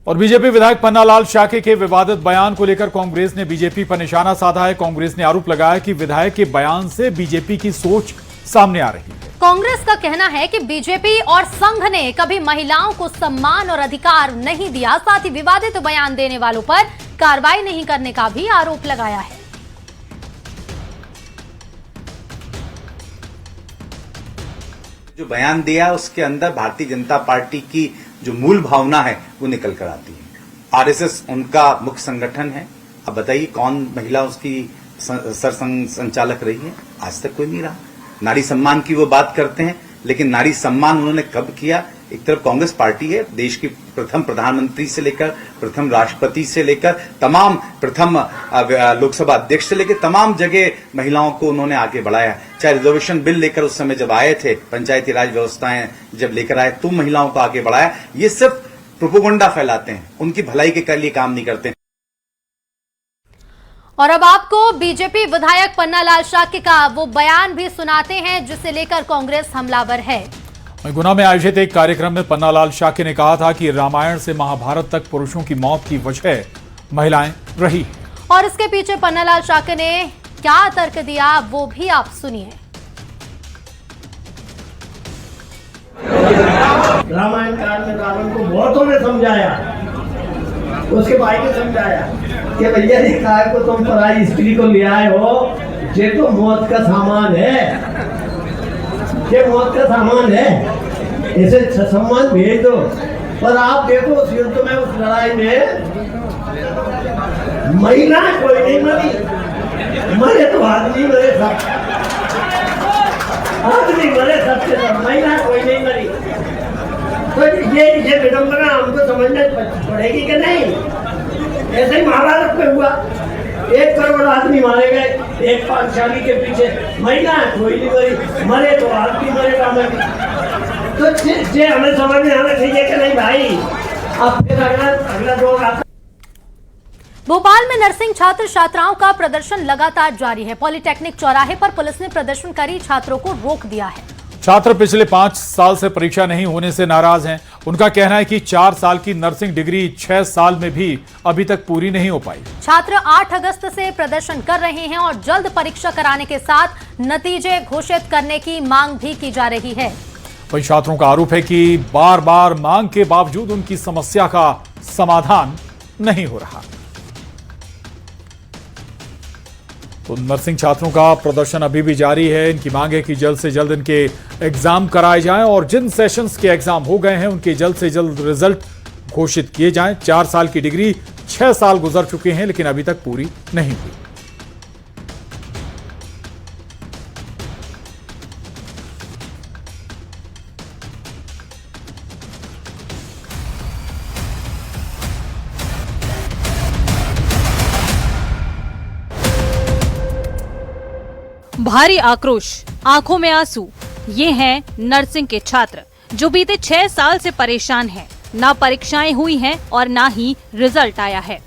और बीजेपी विधायक पन्नालाल शाक्य के विवादित बयान को लेकर कांग्रेस ने बीजेपी पर निशाना साधा है। कांग्रेस ने आरोप लगाया कि विधायक के बयान से बीजेपी की सोच सामने आ रही है। कांग्रेस का कहना है कि बीजेपी और संघ ने कभी महिलाओं को सम्मान और अधिकार नहीं दिया, साथ ही विवादित बयान देने वालों पर कार्रवाई नहीं करने का भी आरोप लगाया है। जो बयान दिया उसके अंदर भारतीय जनता पार्टी की जो मूल भावना है वो निकल कर आती है। आरएसएस उनका मुख्य संगठन है। अब बताइए कौन महिला उसकी संचालक रही है? आज तक कोई नहीं रहा। नारी सम्मान की वो बात करते हैं, लेकिन नारी सम्मान उन्होंने कब किया? एक तरफ कांग्रेस पार्टी है, देश की प्रथम प्रधानमंत्री से लेकर प्रथम राष्ट्रपति से लेकर तमाम प्रथम लोकसभा अध्यक्ष से लेकर तमाम जगह महिलाओं को उन्होंने आगे बढ़ाया। चाहे रिजर्वेशन बिल लेकर उस समय जब आए थे, पंचायती राज व्यवस्थाएं जब लेकर आए तो महिलाओं को आगे बढ़ाया। ये सिर्फ प्रोपोगंडा फैलाते हैं, उनकी भलाई के लिए काम नहीं करते। और अब आपको बीजेपी विधायक पन्नालाल शाक्य का वो बयान भी सुनाते हैं जिसे लेकर कांग्रेस हमलावर है। गुना में आयोजित एक कार्यक्रम में पन्नालाल शाक्य ने कहा था कि रामायण से महाभारत तक पुरुषों की मौत की वजह महिलाएं रही। और इसके पीछे पन्नालाल शाक्य ने क्या तर्क दिया वो भी आप सुनिए। रामायण काल में रावण को बहुतों ने समझाया, उसके भाई ने समझाया कि भैया जी काय को तुम पराई स्त्री को ले आए हो, ये तो मौत का सामान है, ये मौत का सामान है, इसे सम्मान भेज दो। पर आप देखो उस युद्ध में, उस लड़ाई में महिला कोई नहीं मरी, मरे तो आदमी मरे सब, आदमी मरे सबसे सब, महिला कोई नहीं मरी। तो ये विडंबना हमको समझना पड़ेगी कि नहीं? ऐसे ही महाभारत में हुआ, 1 करोड़ आदमी मारे गए, एक पाठशाली के पीछे, महिला कोई नहीं मरी, मरे तो आदमी मरेगा मरी। तो ये हमें समझ में आना चाहिए कि नहीं भाई? अब फिर अगला दौर आता। भोपाल में नर्सिंग छात्र छात्राओं का प्रदर्शन लगातार जारी है। पॉलिटेक्निक चौराहे पर पुलिस ने प्रदर्शनकारी छात्रों को रोक दिया है। छात्र पिछले 5 साल से परीक्षा नहीं होने से नाराज हैं। उनका कहना है कि 4 साल की नर्सिंग डिग्री 6 साल में भी अभी तक पूरी नहीं हो पाई। छात्र 8 अगस्त से प्रदर्शन कर रहे हैं और जल्द परीक्षा कराने के साथ नतीजे घोषित करने की मांग भी की जा रही है। वहीं छात्रों का आरोप है कि बार बार मांग के बावजूद उनकी समस्या का समाधान नहीं हो रहा। तो नर्सिंग छात्रों का प्रदर्शन अभी भी जारी है। इनकी मांग है कि जल्द से जल्द इनके एग्जाम कराए जाएं और जिन सेशंस के एग्जाम हो गए हैं उनके जल्द से जल्द रिजल्ट घोषित किए जाएं। 4 साल की डिग्री 6 साल गुजर चुके हैं लेकिन अभी तक पूरी नहीं हुई। भारी आक्रोश, आंखों में आंसू, ये हैं नर्सिंग के छात्र जो बीते 6 साल से परेशान हैं। ना परीक्षाएं हुई हैं और ना ही रिजल्ट आया है।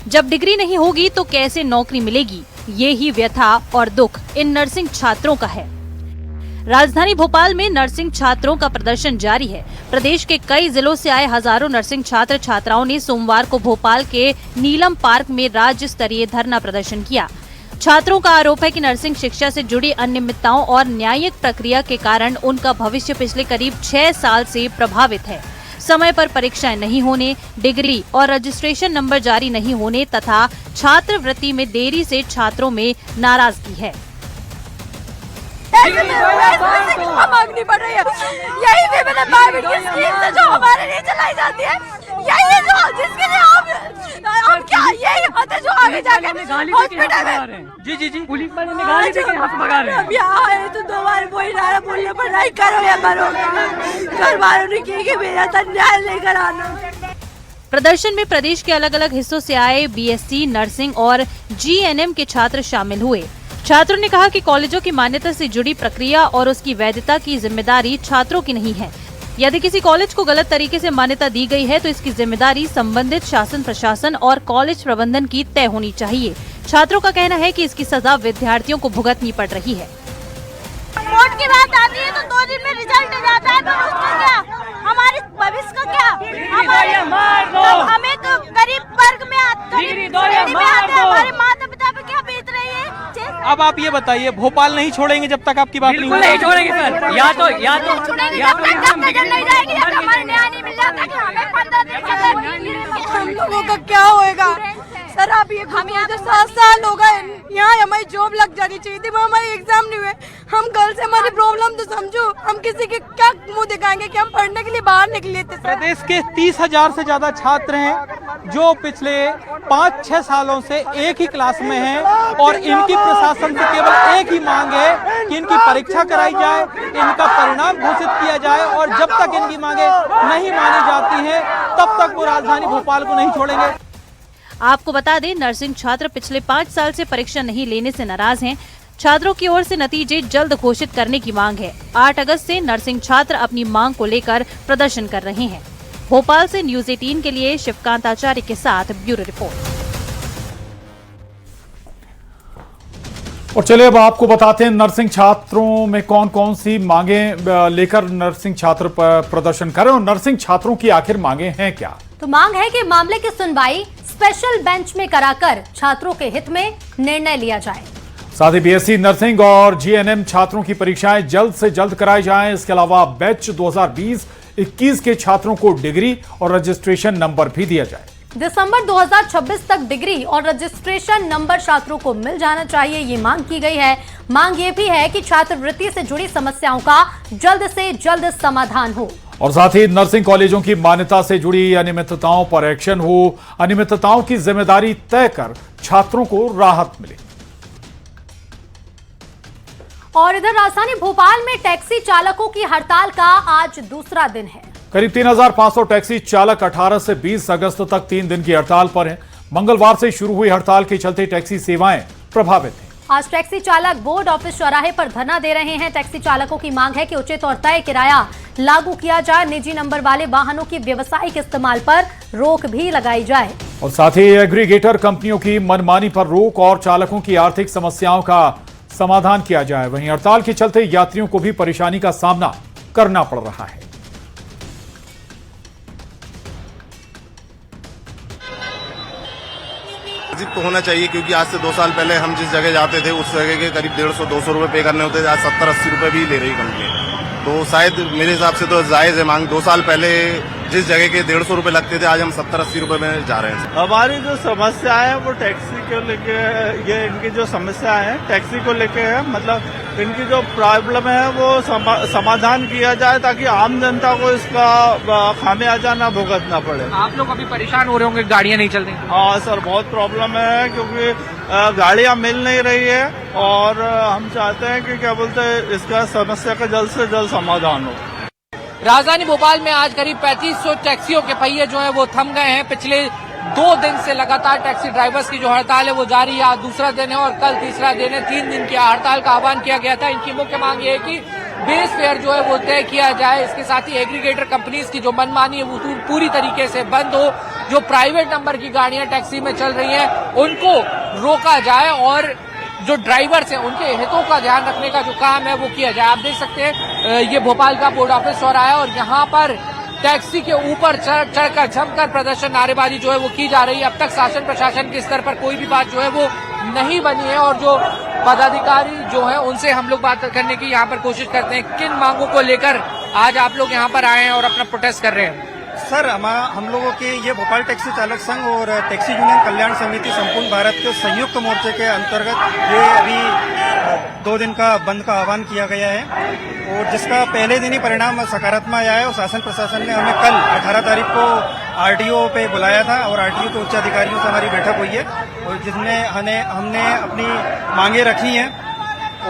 जब डिग्री नहीं होगी तो कैसे नौकरी मिलेगी, ये ही व्यथा और दुख इन नर्सिंग छात्रों का है। राजधानी भोपाल में नर्सिंग छात्रों का प्रदर्शन जारी है। प्रदेश के कई जिलों से आए हजारों नर्सिंग छात्र छात्राओं ने सोमवार को भोपाल के नीलम पार्क में राज्य स्तरीय धरना प्रदर्शन किया। छात्रों का आरोप है कि नर्सिंग शिक्षा से जुड़ी अनियमितताओं और न्यायिक प्रक्रिया के कारण उनका भविष्य पिछले करीब 6 साल से प्रभावित है। समय पर परीक्षाएं नहीं होने, डिग्री और रजिस्ट्रेशन नंबर जारी नहीं होने तथा छात्रवृत्ति में देरी से छात्रों में नाराजगी है। मांगनी पड़ रही है, यही स्कीम से जो हमारे लिए चलाई जाती है, यही जो जिसके लिए हम क्या यही होते जो आगे जाके हॉस्पिटल में जी पुलिस वाले ने गाली देके हाथ भगा रहे हैं। अब यहाँ आए तो 2 बार वही नारा बोलने पर नहीं करो या मरो। घर वालों ने की कि मेरा तो न्याय लेकर आना। प्रदर्शन में प्रदेश के अलग अलग हिस्सों से आए बीएससी नर्सिंग और जीएनएम के छात्र शामिल हुए। छात्रों ने कहा कि कॉलेजों की मान्यता से जुड़ी प्रक्रिया और उसकी वैधता की जिम्मेदारी छात्रों की नहीं है। यदि किसी कॉलेज को गलत तरीके से मान्यता दी गई है तो इसकी जिम्मेदारी संबंधित शासन प्रशासन और कॉलेज प्रबंधन की तय होनी चाहिए। छात्रों का कहना है कि इसकी सजा विद्यार्थियों को भुगतनी पड़ रही है। वोट की बात आती है तो 2 दिन में रिजल्ट आ जाता है, तो उसका क्या, हमारे भविष्य का क्या, अब आप ये बताइए, भोपाल नहीं छोड़ेंगे जब तक आपकी बात नहीं बिल्कुल नहीं छोड़ेंगे सर। या तो हम लोगों का क्या होएगा सर? आप ये हम यहाँ तो 7 साल हो गए, यहाँ हमारी जॉब लग जानी चाहिए थी, वो हमारे एग्जाम नहीं हुए। हम कल से हमारी प्रॉब्लम तो समझो, हम किसी के क्या मुंह दिखाएंगे कि हम पढ़ने के लिए बाहर निकले थे। प्रदेश के 30,000 से ज्यादा छात्र हैं जो पिछले 5-6 सालों से एक ही क्लास में हैं और इनकी प्रशासन से केवल एक ही मांग है कि इनकी परीक्षा कराई जाए, इनका परिणाम घोषित किया जाए और जब तक इनकी मांगे नहीं मानी जाती हैं तब तक वो राजधानी भोपाल को नहीं छोड़ेंगे। आपको बता दें, नर्सिंग छात्र पिछले 5 साल से परीक्षा नहीं लेने से नाराज हैं। छात्रों की ओर से नतीजे जल्द घोषित करने की मांग है। 8 अगस्त से नर्सिंग छात्र अपनी मांग को लेकर प्रदर्शन कर रहे हैं। भोपाल से न्यूज़ 18 के लिए शिवकांत आचार्य के साथ ब्यूरो रिपोर्ट। और चलिए अब आपको बताते हैं नर्सिंग छात्रों में कौन कौन सी मांगे लेकर नर्सिंग छात्र प्रदर्शन कर रहे हैं और नर्सिंग छात्रों की आखिर मांगे हैं क्या। तो मांग है कि मामले की सुनवाई स्पेशल बेंच में कराकर छात्रों के हित में निर्णय लिया जाए। साथ ही बीएससी नर्सिंग और जीएनएम छात्रों की परीक्षाएं जल्द से जल्द कराई जाएं। इसके अलावा बैच 2020-21 के छात्रों को डिग्री और रजिस्ट्रेशन नंबर भी दिया जाए। दिसंबर 2026 तक डिग्री और रजिस्ट्रेशन नंबर छात्रों को मिल जाना चाहिए, ये मांग की गई है। मांग ये भी है कि छात्रवृत्ति से जुड़ी समस्याओं का जल्द से जल्द समाधान हो और साथ ही नर्सिंग कॉलेजों की मान्यता से जुड़ी अनियमितताओं पर एक्शन हो, अनियमितताओं की जिम्मेदारी तय कर छात्रों को राहत मिले। और इधर राजधानी भोपाल में टैक्सी चालकों की हड़ताल का आज दूसरा दिन है। करीब 3,500 टैक्सी चालक 18 से 20 अगस्त तक 3 दिन की हड़ताल पर हैं। मंगलवार से शुरू हुई हड़ताल के चलते टैक्सी सेवाएं प्रभावित हैं। आज टैक्सी चालक बोर्ड ऑफिस चौराहे पर धरना दे रहे हैं। टैक्सी चालकों की मांग है कि उचित और तय किराया लागू किया जाए। निजी नंबर वाले वाहनों की व्यावसायिक इस्तेमाल पर रोक भी लगाई जाए और साथ ही एग्रीगेटर कंपनियों की मनमानी पर रोक और चालकों की आर्थिक समस्याओं का समाधान किया जाए। वहीं हड़ताल के चलते यात्रियों को भी परेशानी का सामना करना पड़ रहा है। तो होना चाहिए क्योंकि आज से 2 साल पहले हम जिस जगह जाते थे उस जगह के करीब 150-200 रुपए पे करने होते थे, आज 70-80 रुपए भी ले रही कंपनी। तो शायद मेरे हिसाब से तो जायज है मांग। 2 साल पहले जिस जगह के 150 रुपए लगते थे आज हम 70-80 रुपए में जा रहे हैं। हमारी जो समस्या है वो टैक्सी को लेके, ये इनकी जो समस्या है टैक्सी को लेके है, मतलब इनकी जो प्रॉब्लम है वो समाधान किया जाए ताकि आम जनता को इसका खामियाजा ना भुगतना पड़े। आप लोग अभी परेशान हो रहे होंगे, गाड़ियां नहीं चल रही। हाँ सर, बहुत प्रॉब्लम है क्योंकि गाड़ियां मिल नहीं रही है और हम चाहते हैं कि क्या बोलते हैं इसका समस्या का जल्द से जल्द समाधान हो। राजधानी भोपाल में आज करीब 3500 टैक्सियों के पहिए जो है वो थम गए हैं। पिछले 2 दिन से लगातार टैक्सी ड्राइवर्स की जो हड़ताल है वो जारी है। आज दूसरा दिन है और कल तीसरा दिन है। 3 दिन की हड़ताल का आह्वान किया गया था। इनकी मुख्य मांग ये है कि बेस फेयर जो है वो तय किया जाए। इसके साथ ही एग्रीगेटर कंपनीज की जो मनमानी है वो पूरी तरीके से बंद हो। जो प्राइवेट नंबर की गाड़ियां टैक्सी में चल रही हैं उनको रोका जाए और जो ड्राइवर्स हैं उनके हितों का ध्यान रखने का जो काम है वो किया जाए। आप देख सकते हैं ये भोपाल का बोर्ड ऑफिस चौराहा है और यहाँ पर टैक्सी के ऊपर चढ़कर जमकर प्रदर्शन नारेबाजी जो है वो की जा रही है। अब तक शासन प्रशासन के स्तर पर कोई भी बात जो है वो नहीं बनी है और जो पदाधिकारी जो है उनसे हम लोग बात करने की यहाँ पर कोशिश करते हैं। किन मांगों को लेकर आज आप लोग यहाँ पर आए हैं और अपना प्रोटेस्ट कर रहे हैं? सर, हम लोगों के ये भोपाल टैक्सी चालक संघ और टैक्सी यूनियन कल्याण समिति संपूर्ण भारत के संयुक्त मोर्चे के अंतर्गत ये अभी 2 दिन का बंद का आह्वान किया गया है और जिसका पहले दिन ही परिणाम सकारात्मक आया है। और शासन प्रशासन ने हमें कल 18 तारीख को आरटीओ पे बुलाया था और आरटीओ के उच्च अधिकारियों से हमारी बैठक हुई है और जिसमें हमने अपनी मांगे रखी हैं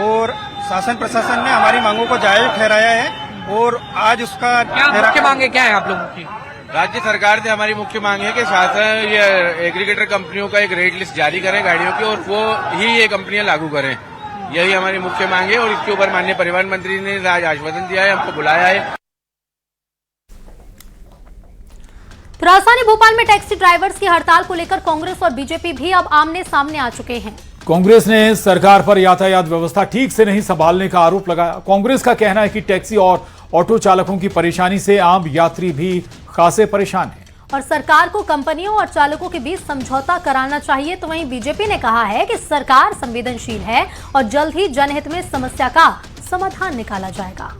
और शासन प्रशासन ने हमारी मांगों को जायज ठहराया है। और आज उसका मुख्य मांगे क्या है आप लोगों की? राज्य सरकार से हमारी मुख्य मांग है कि शासन ये एग्रीगेटर कंपनियों का एक रेट लिस्ट जारी करें गाड़ियों की और वो ही ये कंपनियां लागू करें। यही हमारी मुख्य मांग है और इसके ऊपर माननीय परिवहन मंत्री ने आज आश्वासन दिया है, हमको बुलाया है। तो राजधानी भोपाल में टैक्सी ड्राइवर्स की हड़ताल को लेकर कांग्रेस और बीजेपी भी अब आमने सामने आ चुके हैं। कांग्रेस ने सरकार पर यातायात व्यवस्था ठीक से नहीं संभालने का आरोप लगाया। कांग्रेस का कहना है कि टैक्सी और ऑटो चालकों की परेशानी से आम यात्री भी खासे परेशान हैं। और सरकार को कंपनियों और चालकों के बीच समझौता कराना चाहिए। तो वहीं बीजेपी ने कहा है कि सरकार संवेदनशील है और जल्द ही जनहित में समस्या का समाधान निकाला जाएगा।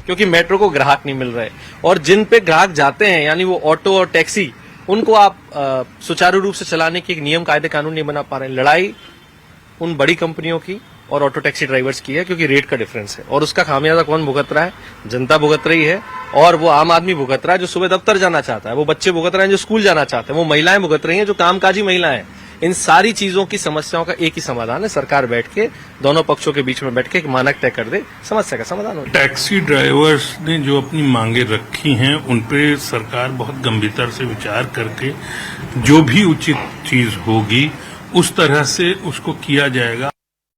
क्योंकि मेट्रो को ग्राहक नहीं मिल रहे और जिन पे ग्राहक जाते हैं यानी वो ऑटो और टैक्सी, उनको आप सुचारू रूप से चलाने के एक नियम कायदे कानून नहीं बना पा रहे हैं। लड़ाई उन बड़ी कंपनियों की और ऑटो टैक्सी ड्राइवर्स की है, क्योंकि रेट का डिफरेंस है और उसका खामियाजा कौन भुगत रहा है? जनता भुगत रही है। और वो आम आदमी भुगत रहा है जो सुबह दफ्तर जाना चाहता है, वो बच्चे भुगत रहे हैं जो स्कूल जाना चाहते हैं, वो महिलाएं भुगत रही हैं जो कामकाजी महिलाएं। इन सारी चीजों की समस्याओं का एक ही समाधान है, सरकार बैठ के दोनों पक्षों के बीच में बैठ के एक मानक तय कर दे, समस्या का समाधान हो। टैक्सी ड्राइवर्स ने जो अपनी मांगे रखी हैं उन पे सरकार बहुत गंभीरता से विचार करके जो भी उचित चीज होगी उस तरह से उसको किया जाएगा।